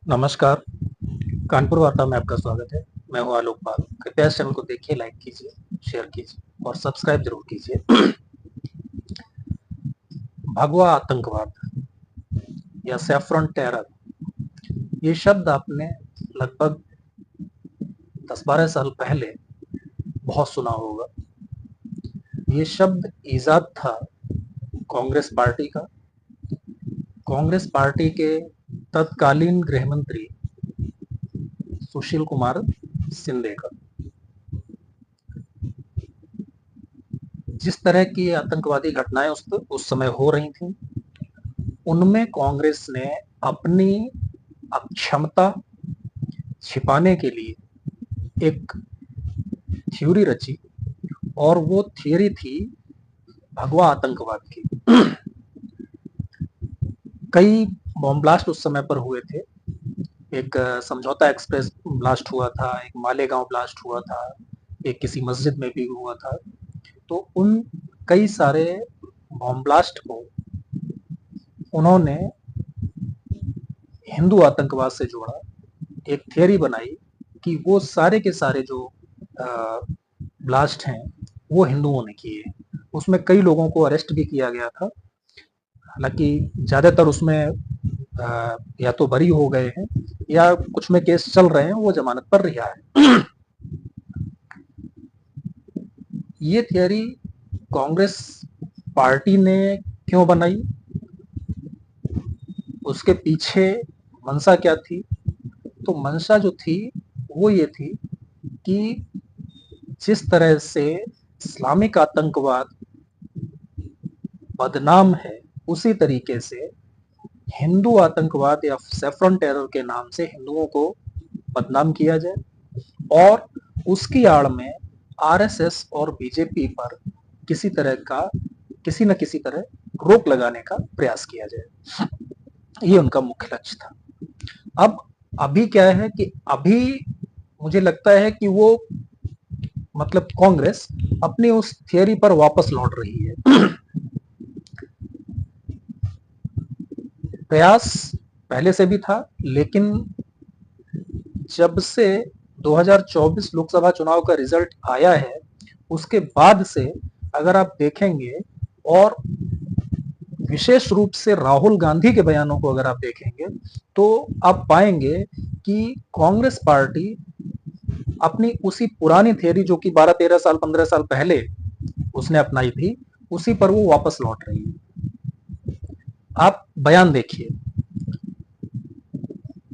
नमस्कार, कानपुर वार्ता में आपका स्वागत है। मैं हूँ आलोक पाल। कृपया इस चैनल को देखिए, लाइक कीजिए, शेयर कीजिए और सब्सक्राइब जरूर कीजिए। भगवा आतंकवाद या सैफरन टेरर, ये शब्द आपने लगभग 10-12 साल पहले बहुत सुना होगा। ये शब्द ईजाद था कांग्रेस पार्टी का। कांग्रेस पार्टी के तत्कालीन गृह मंत्री सुशील कुमार शिंदे का। जिस तरह की आतंकवादी घटनाएं उस समय हो रही थी, उनमें कांग्रेस ने अपनी अक्षमता छिपाने के लिए एक थ्योरी रची और वो थ्योरी थी भगवा आतंकवाद की। कई बॉम्ब ब्लास्ट उस समय पर हुए थे। एक समझौता एक्सप्रेस ब्लास्ट हुआ था, एक मालेगांव ब्लास्ट हुआ था, एक किसी मस्जिद में भी हुआ था। तो उन कई सारे बॉम्ब ब्लास्ट को उन्होंने हिंदू आतंकवाद से जोड़ा, एक थियरी बनाई कि वो सारे के सारे जो ब्लास्ट हैं वो हिंदुओं ने किए। उसमें कई लोगों को अरेस्ट भी किया गया था, हालांकि ज्यादातर उसमें या तो बरी हो गए हैं या कुछ में केस चल रहे हैं, वो जमानत पर रिहा है। ये थियरी कांग्रेस पार्टी ने क्यों बनाई, उसके पीछे मंशा क्या थी? तो मंशा जो थी वो ये थी कि जिस तरह से इस्लामिक आतंकवाद बदनाम है, उसी तरीके से हिंदू आतंकवाद या सैफरन टेरर के नाम से हिंदुओं को बदनाम किया जाए और उसकी आड़ में आरएसएस और बीजेपी पर किसी न किसी तरह रोक लगाने का प्रयास किया जाए। ये उनका मुख्य लक्ष्य था। अब अभी क्या है कि अभी मुझे लगता है कि वो मतलब कांग्रेस अपनी उस थियरी पर वापस लौट रही है। प्रयास पहले से भी था, लेकिन जब से 2024 लोकसभा चुनाव का रिजल्ट आया है, उसके बाद से अगर आप देखेंगे और विशेष रूप से राहुल गांधी के बयानों को अगर आप देखेंगे, तो आप पाएंगे कि कांग्रेस पार्टी अपनी उसी पुरानी थियरी जो कि 12-13 साल 15 साल पहले उसने अपनाई थी, उसी पर वो वापस लौट रही है। आप बयान देखिए।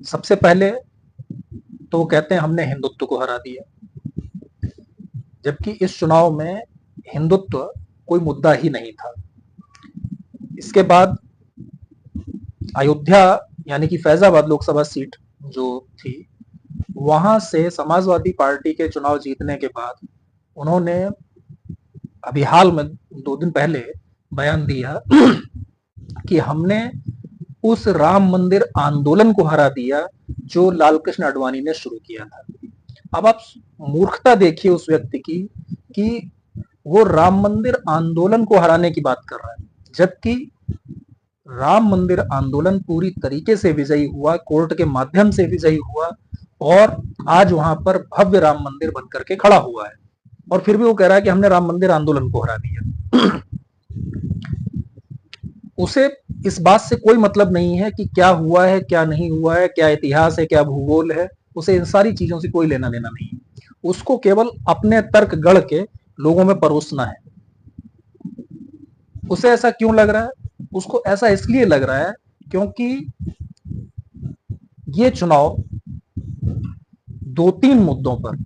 सबसे पहले तो वो कहते हैं हमने हिंदुत्व को हरा दिया, जबकि इस चुनाव में हिंदुत्व कोई मुद्दा ही नहीं था। इसके बाद अयोध्या यानी कि फैजाबाद लोकसभा सीट जो थी, वहां से समाजवादी पार्टी के चुनाव जीतने के बाद उन्होंने अभी हाल में 2 दिन पहले बयान दिया कि हमने उस राम मंदिर आंदोलन को हरा दिया जो लाल कृष्ण आडवाणी ने शुरू किया था। अब आप मूर्खता देखिए उस व्यक्ति की कि वो राम मंदिर आंदोलन को हराने की बात कर रहा है, जबकि राम मंदिर आंदोलन पूरी तरीके से विजयी हुआ, कोर्ट के माध्यम से विजयी हुआ और आज वहां पर भव्य राम मंदिर बनकर के खड़ा हुआ है। और फिर भी वो कह रहा है कि हमने राम मंदिर आंदोलन को हरा दिया। उसे इस बात से कोई मतलब नहीं है कि क्या हुआ है, क्या नहीं हुआ है, क्या इतिहास है, क्या भूगोल है। उसे इन सारी चीजों से कोई लेना देना नहीं है। उसको केवल अपने तर्क गढ़ के लोगों में परोसना है। उसे ऐसा क्यों लग रहा है? उसको ऐसा इसलिए लग रहा है क्योंकि ये चुनाव 2-3 मुद्दों पर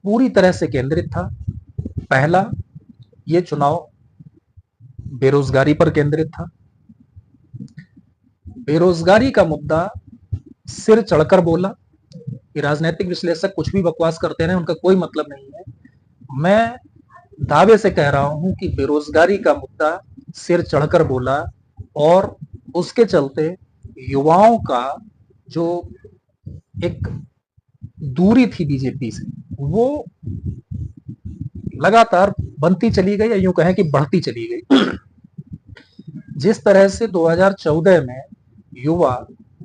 पूरी तरह से केंद्रित था। पहला, ये चुनाव बेरोजगारी पर केंद्रित था। बेरोजगारी का मुद्दा सिर चढ़कर बोला। ये राजनीतिक विश्लेषक कुछ भी बकवास करते रहे, उनका कोई मतलब नहीं है। मैं दावे से कह रहा हूं कि बेरोजगारी का मुद्दा सिर चढ़कर बोला और उसके चलते युवाओं का जो एक दूरी थी बीजेपी से, वो लगातार बनती चली गई या यूं कहें कि बढ़ती चली गई। जिस तरह से 2014 में युवा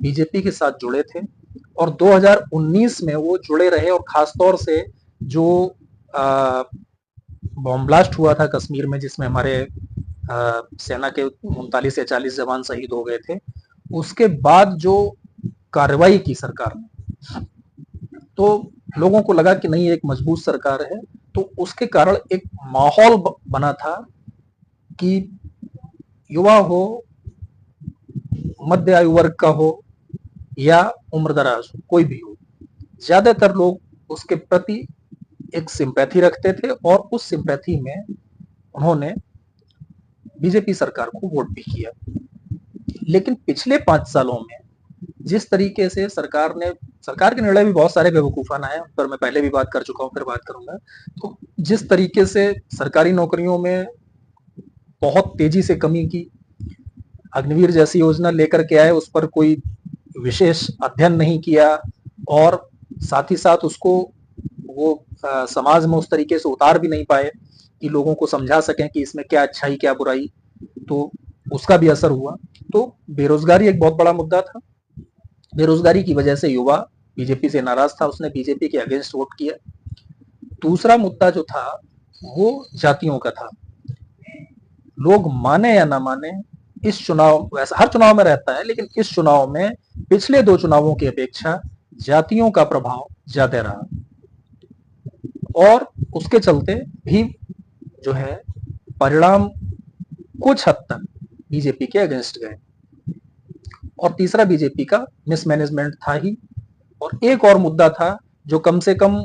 बीजेपी के साथ जुड़े थे और 2019 में वो जुड़े रहे और खासतौर से जो बॉम्ब ब्लास्ट हुआ था कश्मीर में जिसमें हमारे सेना के 39 या 40 जवान शहीद हो गए थे, उसके बाद जो कार्रवाई की सरकार ने, तो लोगों को लगा कि नहीं एक मजबूत सरकार है, तो उसके कारण एक माहौल बना था कि युवा हो, मध्य आयु वर्ग का हो या उम्रदराज हो, कोई भी हो, ज्यादातर लोग उसके प्रति एक सिंपैथी रखते थे और उस सिंपैथी में उन्होंने बीजेपी सरकार को वोट भी किया। लेकिन पिछले 5 सालों में जिस तरीके से सरकार के निर्णय भी बहुत सारे बेवकूफाना है, उन पर मैं पहले भी बात कर चुका हूं, फिर बात करूंगा। तो जिस तरीके से सरकारी नौकरियों में बहुत तेजी से कमी की, अग्निवीर जैसी योजना लेकर के आए, उस पर कोई विशेष अध्ययन नहीं किया और साथ ही साथ उसको वो समाज में उस तरीके से उतार भी नहीं पाए कि लोगों को समझा सकें कि इसमें क्या अच्छाई क्या बुराई, तो उसका भी असर हुआ। तो बेरोजगारी एक बहुत बड़ा मुद्दा था। बेरोजगारी की वजह से युवा बीजेपी से नाराज था, उसने बीजेपी के अगेंस्ट वोट किया। दूसरा मुद्दा जो था वो जातियों का था। लोग माने या ना माने, इस चुनाव, वैसा हर चुनाव में रहता है, लेकिन इस चुनाव में पिछले 2 चुनावों की अपेक्षा जातियों का प्रभाव ज्यादा रहा और उसके चलते भी जो है परिणाम कुछ हद तक बीजेपी के अगेंस्ट गए। और तीसरा बीजेपी का मिसमैनेजमेंट था ही। और एक और मुद्दा था जो कम से कम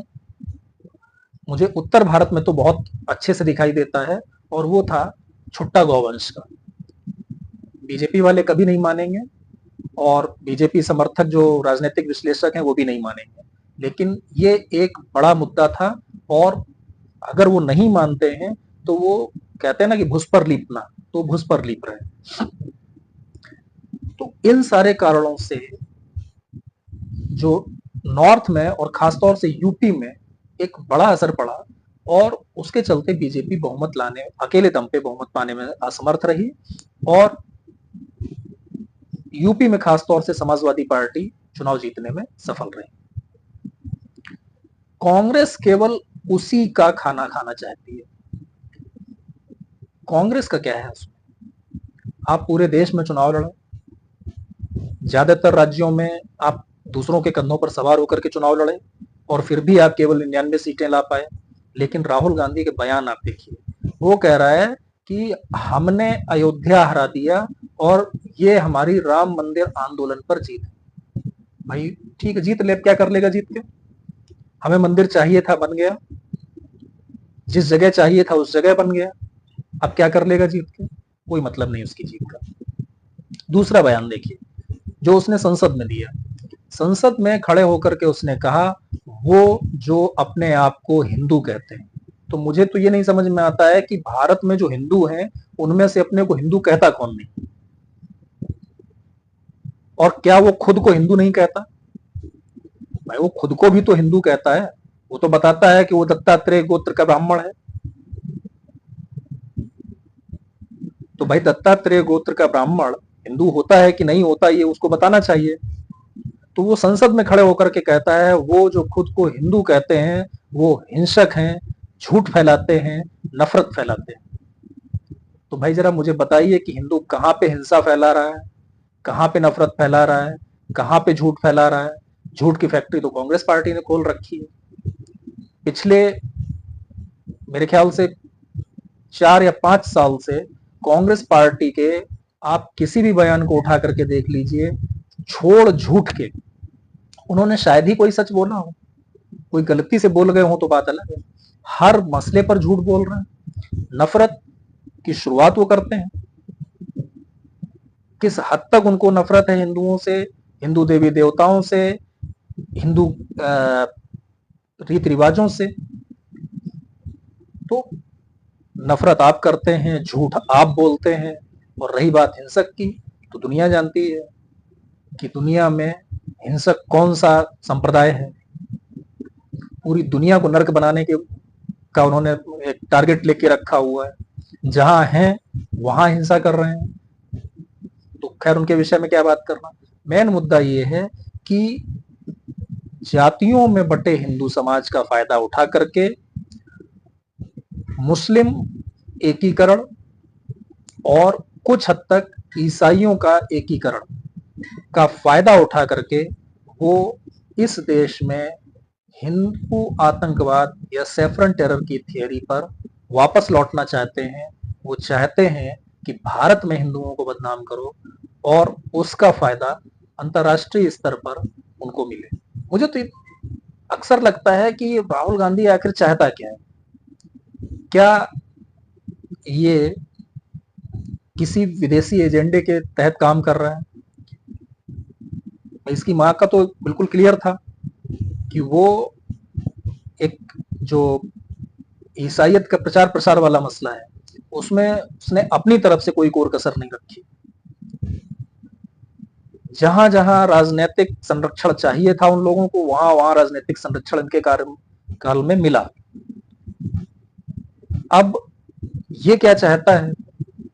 मुझे उत्तर भारत में तो बहुत अच्छे से दिखाई देता है, और वो था छुट्टा गौवंश का। बीजेपी वाले कभी नहीं मानेंगे और बीजेपी समर्थक जो राजनीतिक विश्लेषक हैं वो भी नहीं मानेंगे, लेकिन ये एक बड़ा मुद्दा था। और अगर वो नहीं मानते हैं तो वो कहते हैं ना कि भुस पर लीपना, तो भुस पर लीप रहे। तो इन सारे कारणों से जो नॉर्थ में और खासतौर से यूपी में एक बड़ा असर पड़ा और उसके चलते बीजेपी बहुमत लाने, अकेले दम पे बहुमत पाने में असमर्थ रही और यूपी में खासतौर से समाजवादी पार्टी चुनाव जीतने में सफल रही। कांग्रेस केवल उसी का खाना खाना चाहती है। कांग्रेस का क्या है उसमें? आप पूरे देश में चुनाव लड़ें, ज्यादातर राज्यों में आप दूसरों के कंधों पर सवार होकर के चुनाव लड़े और फिर भी आप केवल 99 सीटें ला पाए। लेकिन राहुल गांधी के बयान आप देखिए, वो कह रहा है कि हमने अयोध्या हरा दिया और ये हमारी राम मंदिर आंदोलन पर जीत है। भाई ठीक है, जीत ले, क्या कर लेगा जीत के? हमें मंदिर चाहिए था, बन गया। जिस जगह चाहिए था उस जगह बन गया। अब क्या कर लेगा जीत के? कोई मतलब नहीं उसकी जीत का। दूसरा बयान देखिए जो उसने संसद में दिया। संसद में खड़े होकर के उसने कहा वो जो अपने आप को हिंदू कहते हैं। तो मुझे तो ये नहीं समझ में आता है कि भारत में जो हिंदू हैं उनमें से अपने को हिंदू कहता कौन नहीं, और क्या वो खुद को हिंदू नहीं कहता? भाई वो खुद को भी तो हिंदू कहता है। वो तो बताता है कि वो दत्तात्रेय गोत्र का ब्राह्मण है। तो भाई दत्तात्रेय गोत्र का ब्राह्मण हिंदू होता है कि नहीं होता, ये उसको बताना चाहिए। तो वो संसद में खड़े होकर के कहता है वो जो खुद को हिंदू कहते हैं वो हिंसक हैं, झूठ फैलाते हैं, नफरत फैलाते हैं। तो भाई जरा मुझे बताइए कि हिंदू कहां पे हिंसा फैला रहा है, कहां पे नफरत फैला रहा है, कहां पे झूठ फैला रहा है? झूठ की फैक्ट्री तो कांग्रेस पार्टी ने खोल रखी है। पिछले मेरे ख्याल से 4 या 5 साल से कांग्रेस पार्टी के आप किसी भी बयान को उठा करके देख लीजिए, छोड़ झूठ के उन्होंने शायद ही कोई सच बोला हो। कोई गलती से बोल गए हो तो बात अलग है, हर मसले पर झूठ बोल रहे हैं। नफरत की शुरुआत वो करते हैं। किस हद तक उनको नफरत है हिंदुओं से, हिंदू देवी देवताओं से, हिंदू रीति रिवाजों से। तो नफरत आप करते हैं, झूठ आप बोलते हैं। और रही बात हिंसक की, तो दुनिया जानती है कि दुनिया में हिंसक कौन सा संप्रदाय है। पूरी दुनिया को नर्क बनाने के का उन्होंने एक टारगेट लेके रखा हुआ है। जहां हैं वहां हिंसा कर रहे हैं। तो खैर उनके विषय में क्या बात करना। मेन मुद्दा ये है कि जातियों में बटे हिंदू समाज का फायदा उठा करके मुस्लिम एकीकरण और कुछ हद तक ईसाइयों का एकीकरण का फायदा उठा करके वो इस देश में हिंदू आतंकवाद या सैफरन टेरर की थियरी पर वापस लौटना चाहते हैं। वो चाहते हैं कि भारत में हिंदुओं को बदनाम करो और उसका फायदा अंतर्राष्ट्रीय स्तर पर उनको मिले। मुझे तो अक्सर लगता है कि राहुल गांधी आखिर चाहता क्या है? क्या ये किसी विदेशी एजेंडे के तहत काम कर रहा है? इसकी मां का तो बिल्कुल क्लियर था कि वो एक जो ईसाइयत का प्रचार प्रसार वाला मसला है उसमें उसने अपनी तरफ से कोई कोर कसर नहीं रखी। जहां जहां राजनीतिक संरक्षण चाहिए था उन लोगों को, वहां वहां राजनीतिक संरक्षण इनके कार्यकाल में मिला। अब ये क्या चाहता है,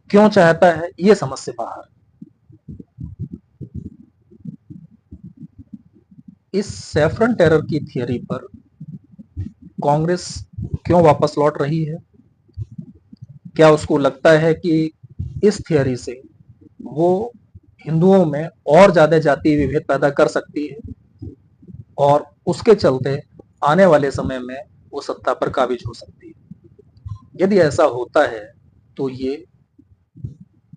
क्यों चाहता है, ये समझ से बाहर। इस सैफरन टेरर की थियरी पर कांग्रेस क्यों वापस लौट रही है? क्या उसको लगता है कि इस थियरी से वो हिंदुओं में और ज्यादा जातीय विभेद पैदा कर सकती है और उसके चलते आने वाले समय में वो सत्ता पर काबिज हो सकती है? यदि ऐसा होता है तो ये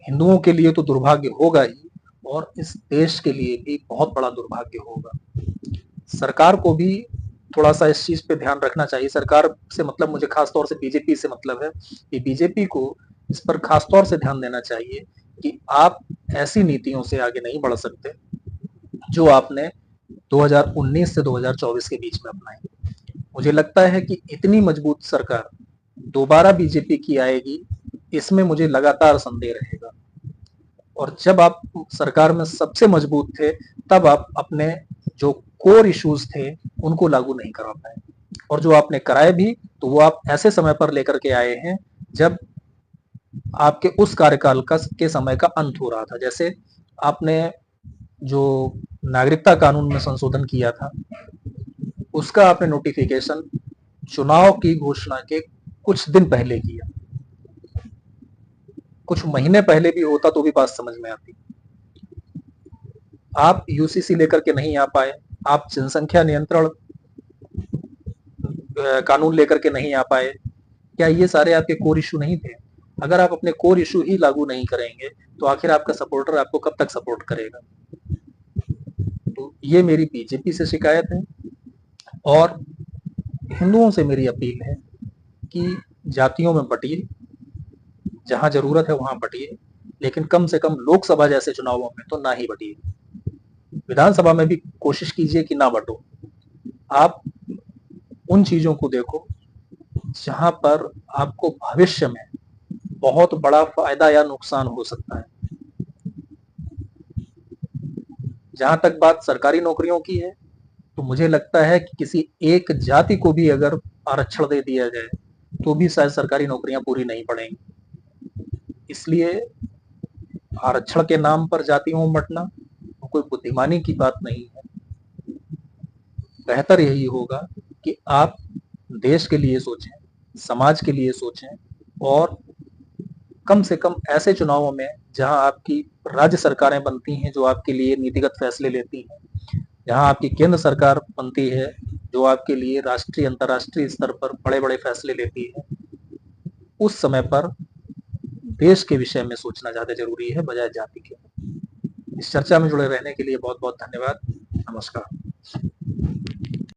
हिंदुओं के लिए तो दुर्भाग्य होगा ही और इस देश के लिए भी बहुत बड़ा दुर्भाग्य होगा। सरकार को भी थोड़ा सा इस चीज पे ध्यान रखना चाहिए। सरकार से मतलब मुझे खास तौर से बीजेपी से मतलब है कि बीजेपी को इस पर खास तौर से ध्यान देना चाहिए कि आप ऐसी नीतियों से आगे नहीं बढ़ सकते जो आपने 2019 से 2024 के बीच में अपनाई। मुझे लगता है कि इतनी मजबूत सरकार दोबारा बीजेपी की आएगी, इसमें मुझे लगातार संदेह रहेगा। और जब आप सरकार में सबसे मजबूत थे तब आप अपने जो कोर इश्यूज थे उनको लागू नहीं करा पाए, और जो आपने कराए भी तो वो आप ऐसे समय पर लेकर के आए हैं जब आपके उस कार्यकाल का के समय का अंत हो रहा था। जैसे आपने जो नागरिकता कानून में संशोधन किया था उसका आपने नोटिफिकेशन चुनाव की घोषणा के कुछ दिन पहले किया। कुछ महीने पहले भी होता तो भी बात समझ में आती। आप यूसीसी लेकर के नहीं आ पाए, आप जनसंख्या नियंत्रण कानून लेकर के नहीं आ पाए। क्या ये सारे आपके कोर इशू नहीं थे? अगर आप अपने कोर इशू ही लागू नहीं करेंगे तो आखिर आपका सपोर्टर आपको कब तक सपोर्ट करेगा? तो ये मेरी बीजेपी से शिकायत है और हिंदुओं से मेरी अपील है कि जातियों में बटिए, जहां जरूरत है वहां बटिए, लेकिन कम से कम लोकसभा जैसे चुनावों में तो ना ही बटिए। विधानसभा में भी कोशिश कीजिए कि ना बटो। आप उन चीजों को देखो जहां पर आपको भविष्य में बहुत बड़ा फायदा या नुकसान हो सकता है। जहां तक बात सरकारी नौकरियों की है तो मुझे लगता है कि किसी एक जाति को भी अगर आरक्षण दे दिया जाए तो भी शायद सरकारी नौकरियां पूरी नहीं पड़ेंगी। इसलिए आरक्षण के नाम पर जातियों में बंटना कोई बुद्धिमानी की बात नहीं है। बेहतर यही होगा कि आप देश के लिए सोचें, समाज के लिए सोचें और कम से कम ऐसे चुनावों में जहां आपकी राज्य सरकारें बनती हैं जो आपके लिए नीतिगत फैसले लेती हैं, जहां आपकी केंद्र सरकार बनती है जो आपके लिए राष्ट्रीय अंतर्राष्ट्रीय स्तर पर बड़े बड़े फैसले लेती है, उस समय पर देश के विषय में सोचना ज्यादा जरूरी है बजाय जाति के। इस चर्चा में जुड़े रहने के लिए बहुत बहुत धन्यवाद। नमस्कार।